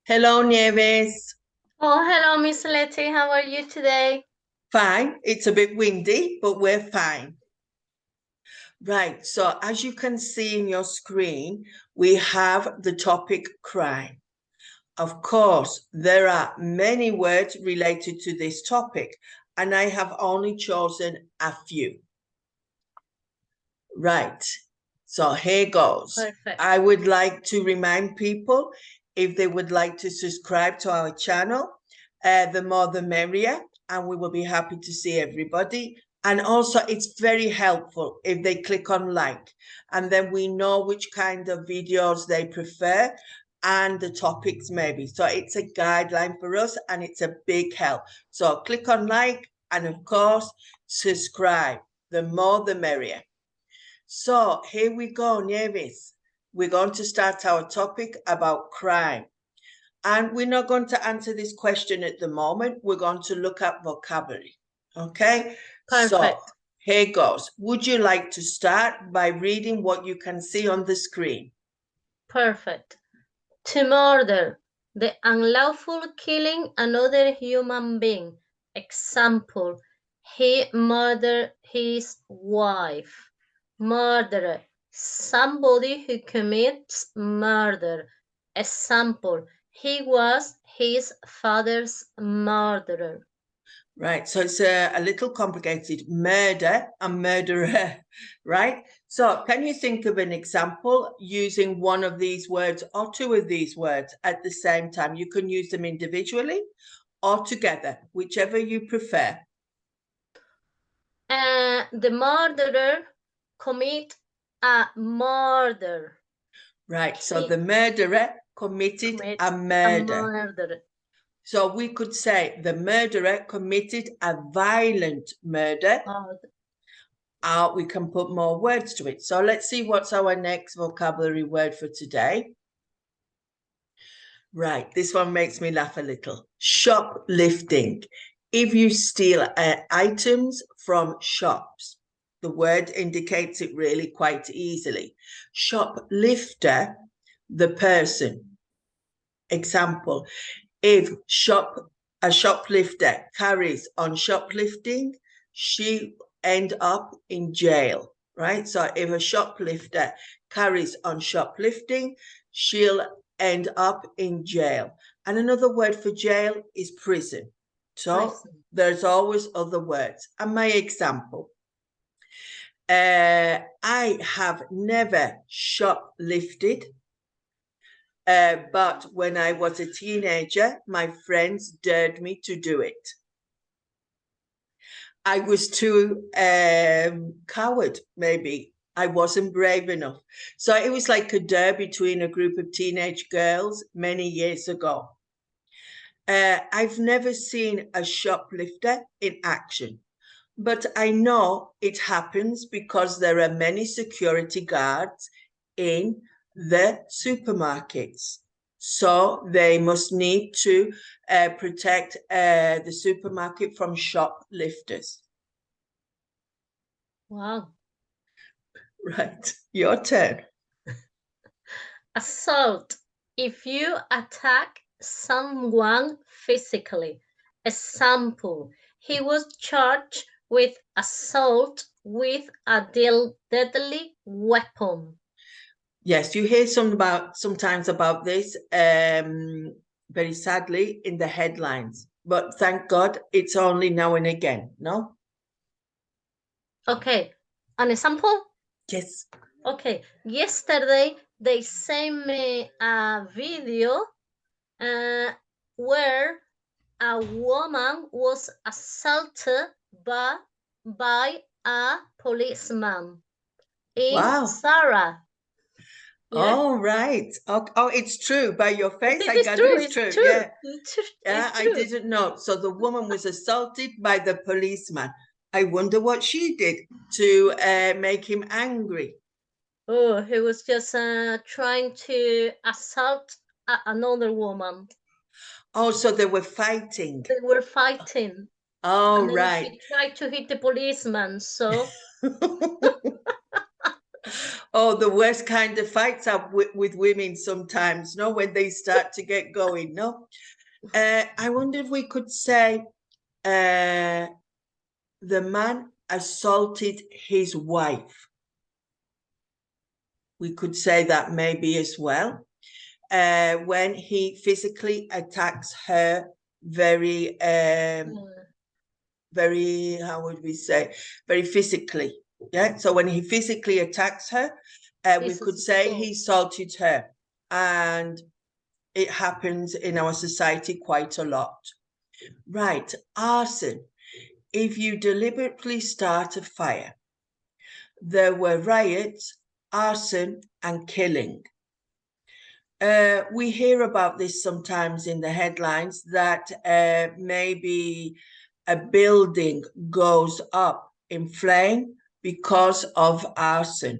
Hello, Nieves. Oh, hello, Miss Letty. How are you today? Fine. It's a bit windy, but we're fine. Right. So as you can see in your screen, we have the topic crime. Of course, there are many words related to this topic, and I have only chosen a few. Right. So here goes. Perfect. I would like to remind people if they would like to subscribe to our channel, the more the merrier, and we will be happy to see everybody. And also, it's very helpful if they click on like, and then we know which kind of videos they prefer and the topics maybe. So it's a guideline for us and it's a big help. So click on like and of course, subscribe. The more the merrier. So here we go, Nieves. We're going to start our topic about crime. And we're not going to answer this question at the moment. We're going to look at vocabulary. Okay? So Perfect. here goes. Would you like to start by reading what you can see on the screen? Perfect. To murder, the unlawful killing another human being. Example, he murdered his wife. Murderer, somebody who commits murder. Example, he was his father's murderer. Right, so it's a little complicated. Murder and murderer, right? So can you think of an example using one of these words or two of these words at the same time? You can use them individually or together, whichever you prefer. The murderer commit a murder. Right, so He the murderer committed commit a a murder. murder. So we could say the murderer committed a violent murder. We can put more words to it. So let's see what's our next vocabulary word for today. Right, this one makes me laugh a little. Shoplifting. If you steal items from shops, the word indicates it really quite easily. Shoplifter, the person. Example, if a shoplifter carries on shoplifting, she end up in jail, right? So if a shoplifter carries on shoplifting, she'll end up in jail. And another word for jail is prison. So Prison. there's always other words. And my example, I have never shoplifted. But when I was a teenager, my friends dared me to do it. I was too coward, maybe. I wasn't brave enough. So it was like a dare between a group of teenage girls many years ago. I've never seen a shoplifter in action, but I know it happens because there are many security guards in the supermarkets. So they must need to protect the supermarket from shoplifters. Wow. Right, your turn. Assault. If you attack someone physically. Example, he was charged with assault with a deadly weapon. Yes, you hear sometimes about this, very sadly, in the headlines. But thank God it's only now and again, no? Okay, an example? Yes. Okay, yesterday they sent me a video where a woman was assaulted by a policeman in Wow. Sarah. Yeah, Oh, right. Oh, it's true. By your face, it I is gather true. it's It's true. true. Yeah. Yeah, It's I true. didn't know. So the woman was assaulted by the policeman. I wonder what she did to make him angry. Oh, he was just trying to assault another woman. Oh, so they were fighting. They were fighting, Oh, and then right. he tried to hit the policeman. So Oh, the worst kind of fights are with women sometimes, no, when they start to get going, no? I wonder if we could say the man assaulted his wife. We could say that maybe as well. When he physically attacks her very, very, how would we say, very physically. Yeah. So when he physically attacks her, we could say he assaulted her. And it happens in our society quite a lot. Right. Arson. If you deliberately start a fire, there were riots, arson, and killing. We hear about this sometimes in the headlines that maybe a building goes up in flame because of arson.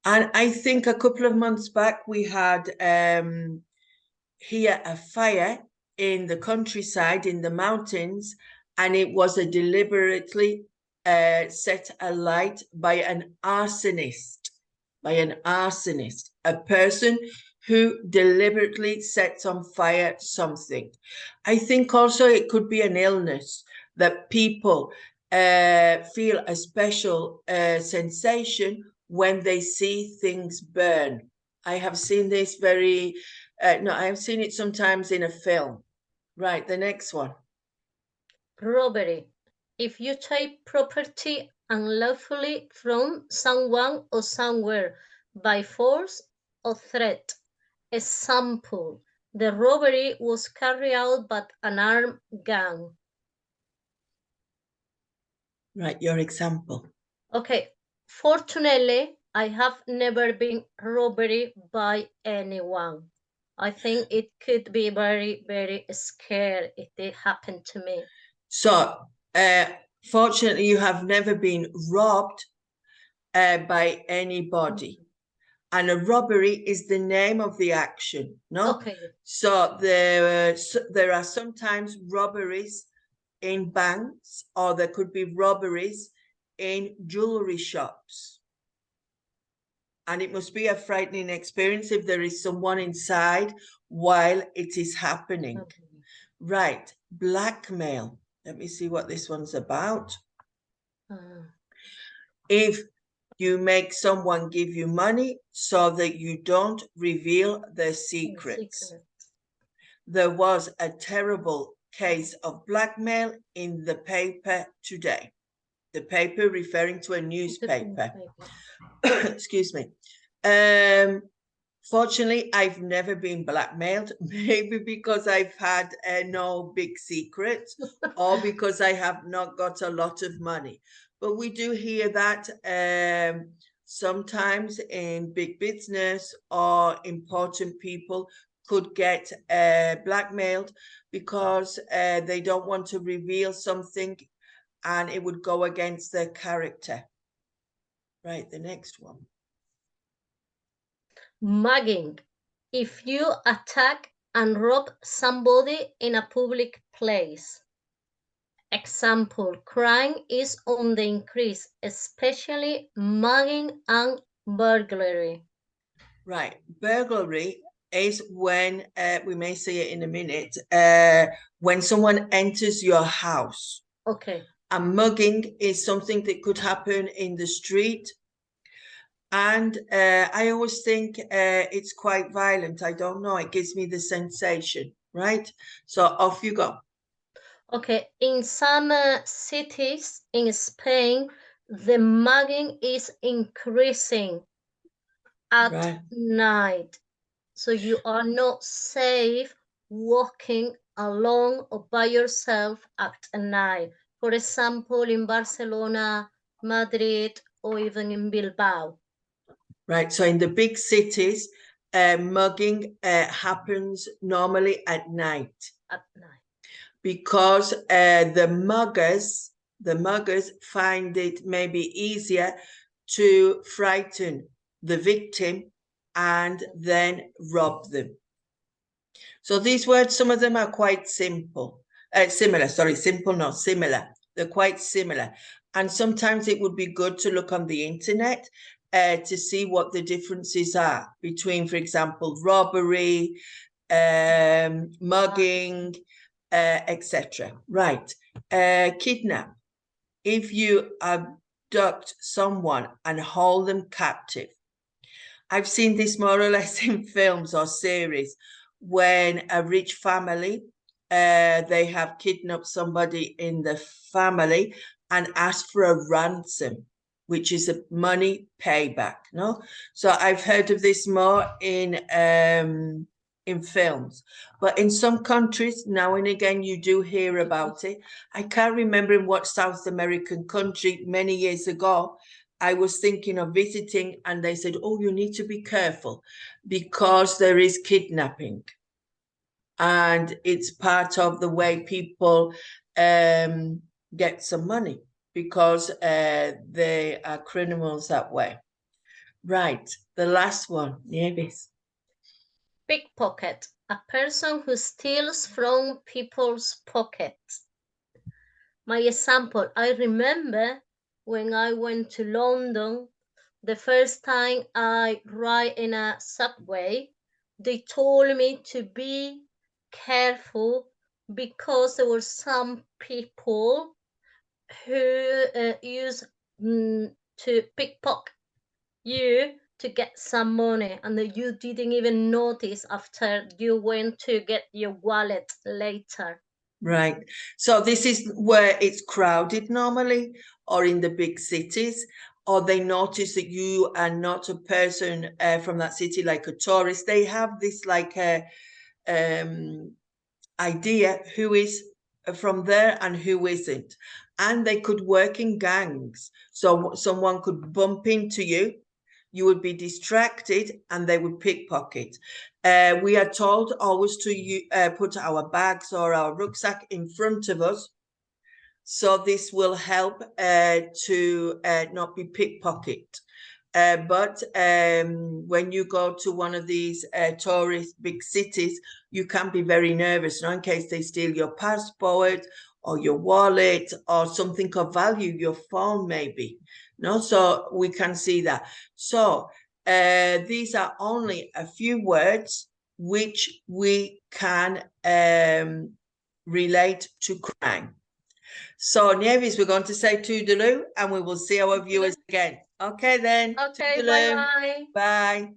And I think a couple of months back we had here a fire in the countryside, in the mountains, and it was a deliberately set alight by an arsonist, a person who deliberately sets on fire something. I think also it could be an illness that people feel a special sensation when they see things burn. I have seen this very, no, I have seen it sometimes in a film. Right, the next one. Robbery. If you take property unlawfully from someone or somewhere by force or threat. Example, the robbery was carried out by an armed gang. Right, your example. Okay, fortunately, I have never been robbed by anyone. I think it could be very, very scary if it happened to me. So, fortunately, you have never been robbed by anybody. And a robbery is the name of the action, no? Okay. So there are sometimes robberies in banks, or there could be robberies in jewelry shops. And it must be a frightening experience if there is someone inside while it is happening. Okay. Right, blackmail. Let me see what this one's about. If you make someone give you money so that you don't reveal their secrets. There was a terrible case of blackmail in the paper today. The paper referring to a newspaper. Excuse me. Fortunately, I've never been blackmailed, maybe because I've had no big secrets or because I have not got a lot of money. But we do hear that sometimes in big business or important people could get blackmailed because they don't want to reveal something and it would go against their character. Right, the next one. Mugging. If you attack and rob somebody in a public place. Example, crime is on the increase, especially mugging and burglary. Right, burglary is when, we may see it in a minute, when someone enters your house. Okay. And mugging is something that could happen in the street. And I always think it's quite violent. I don't know, it gives me the sensation, right? So off you go. Okay, in some cities in Spain, the mugging is increasing at night. So you are not safe walking alone or by yourself at night. For example, in Barcelona, Madrid, or even in Bilbao. Right, so in the big cities, mugging happens normally at night. At night. Because the muggers find it maybe easier to frighten the victim and then rob them. So these words, some of them are quite simple, similar, sorry, simple, not similar. They're quite similar. And sometimes it would be good to look on the internet to see what the differences are between, for example, robbery, mugging, etc. Right. Kidnap. If you abduct someone and hold them captive. I've seen this more or less in films or series when a rich family, they have kidnapped somebody in the family and asked for a ransom, which is a money payback. No, so I've heard of this more in films, but in some countries now and again you do hear about it. I can't remember in what South American country many years ago I was thinking of visiting, and they said, oh, you need to be careful because there is kidnapping. And it's part of the way people get some money because they are criminals that way. Right, the last one, Nieves. Pickpocket, a person who steals from people's pockets. My example, I remember when I went to London, the first time I ride in a subway, they told me to be careful because there were some people who use to pickpocket you to get some money, and that you didn't even notice after you went to get your wallet later. Right. So this is where it's crowded normally, or in the big cities, or they notice that you are not a person from that city, like a tourist. They have this like a idea who is from there and who isn't. And they could work in gangs. So someone could bump into you, you would be distracted, and they would pickpocket. We are told always to put our bags or our rucksack in front of us. So this will help to not be pickpocketed. But when you go to one of these tourist big cities, you can be very nervous, in case they steal your passport or your wallet or something of value, your phone maybe. No, so we can see that. So these are only a few words which we can relate to crime. So, Nieves, we're going to say toodaloo, and we will see our viewers again. Okay, then. Okay, Toodaloo. bye-bye. Bye.